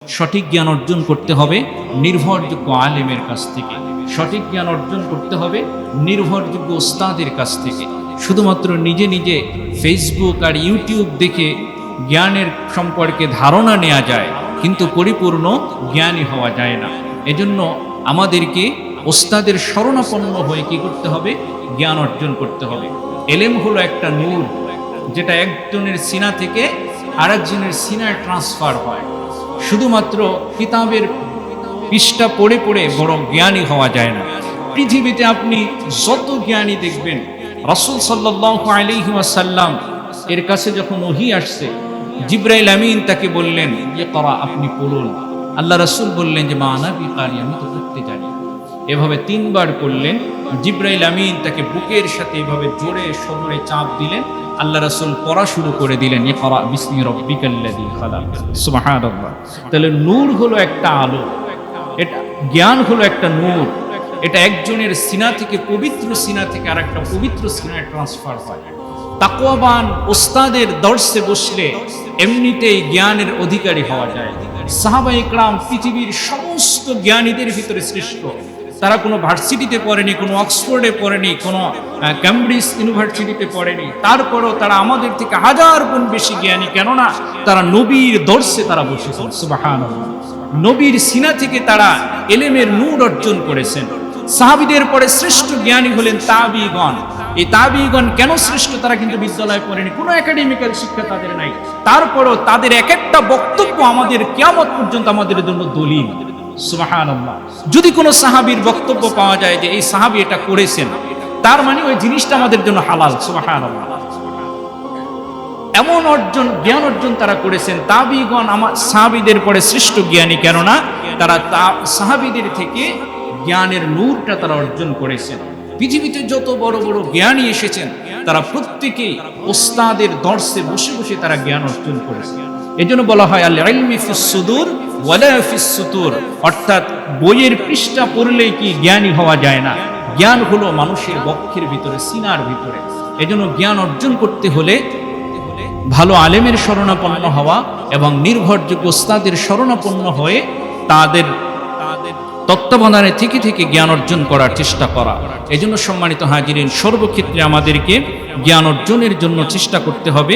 সঠিক জ্ঞান অর্জন করতে হবে নির্ভরযোগ্য আলেমের কাছ থেকে। সঠিক জ্ঞান অর্জন করতে হবে নির্ভরযোগ্য ওস্তাদের কাছ থেকে। শুধুমাত্র নিজে নিজে ফেসবুক আর ইউটিউব দেখে জ্ঞানের সম্পর্কে ধারণা নেওয়া যায়, কিন্তু পরিপূর্ণ জ্ঞানী হওয়া যায় না। এজন্য আমাদেরকে ওস্তাদের শরণাপন্ন হয়ে কি করতে হবে? জ্ঞান অর্জন করতে হবে। এলেম হলো একটা নূর, যেটা একজনের সিনা থেকে আরেকজনের সিনায় ট্রান্সফার হয়। শুধুমাত্র কিতাবের পৃষ্ঠা পড়ে পড়ে বড় জ্ঞানী হওয়া যায় না। পৃথিবীতে আপনি যত জ্ঞানী দেখবেন, রাসূল সাল্লাল্লাহু আলাইহি ওয়াসাল্লাম এর কাছে যখন ওহী আসছে, জিবরাইল আমিন তাকে বললেন যে ইকরা, আপনি পড়ুন। আল্লাহ রাসূল বললেন যে মা আনা বিকারি, আমি তো পড়তে জানি। এভাবে তিনবার করলেন। জিবরাইল আমিন তাকে বুকের সাথে এভাবে জোরে সদরে চাপ দিলেন। আল্লাহ রাসূল পড়া শুরু করে দিলেন, ইকরা বিসমি রাব্বিকাল্লাযী খালাক। সুবহানাল্লাহ। তাহলে নূর হলো একটা আলো, এটা জ্ঞান হলো একটা নূর। এটা একজনের সিনা থেকে, পবিত্র সিনা থেকে আরেকটা পবিত্র সিনায় ট্রান্সফার হয়। তাকওয়াবান ওস্তাদের দর্শে বসলে এমনিতেই জ্ঞানের অধিকারী হওয়া যায়। সাহাবায়ে কেরাম পৃথিবীর সমস্ত জ্ঞানীদের ভিতরে শ্রেষ্ঠ। তারা কোনো ভার্সিটিতে পড়েনি, কোনো অক্সফোর্ডে পড়েনি, কোনো ক্যামব্রিজ ইউনিভার্সিটিতে পড়েনি, তারপরও তারা আমাদের থেকে হাজার গুণ বেশি জ্ঞানী। কেননা তারা নবীর দর্শে তারা বসেছেন। সুবহানাল্লাহ। নবীর সিনা থেকে তারা এলেমের নূর অর্জন করেছেন। সাহাবীদের পরে শ্রেষ্ঠ জ্ঞানী হলেন তাবিঈগণ। এই তাবিঈগণ কেন শ্রেষ্ঠ? তারা কিন্তু বিদ্যালয়ে পড়েনি, কোনো একাডেমিক্যাল শিক্ষা তাদের নাই। তারপরও তাদের এক একটা বক্তব্য আমাদের কিয়ামত পর্যন্ত আমাদের জন্য দলিল। সুবহানাল্লাহ। যদি কোনো সাহাবীর বক্তব্য পাওয়া যায় যে এই সাহাবী এটা করেছেন, তার মানে ওই জিনিসটা আমাদের জন্য হালাল। সুবহানাল্লাহ। এমন জ্ঞান অর্জন তারা করেছেন। তাবিঈগণ আমার সাহাবীদের পরে শ্রেষ্ঠ জ্ঞানী, কেননা তারা সাহাবীদের থেকে জ্ঞানের নূরটা তারা অর্জন করেছেন। পৃথিবীতে যত বড় বড় জ্ঞানী এসেছেন, তারা প্রত্যেকেই ওস্তাদের দর্শে বসে বসে তারা জ্ঞান অর্জন করেছেন। এজন্য বলা হয় আল ইলমি ফিস সুদূর ওয়ালা ফিস সুতুর, অর্থাৎ বইয়ের পৃষ্ঠা পড়লেই কি জ্ঞানী হওয়া যায় না। জ্ঞান হলো মানুষের বক্ষের ভিতরে, সিনার ভিতরে। এজন্য জ্ঞান অর্জন করতে হলে ভালো আলেমের শরণাপন্ন হওয়া এবং নির্ভরযোগ্য ওস্তাদের শরণাপন্ন হয়ে তাদের তত্ত্বাবধানে থেকে থেকে জ্ঞান অর্জন করার চেষ্টা করা। এজন্য সম্মানিত হাজিরিন, সর্বক্ষেত্রে আমাদেরকে জ্ঞান অর্জনের জন্য চেষ্টা করতে হবে।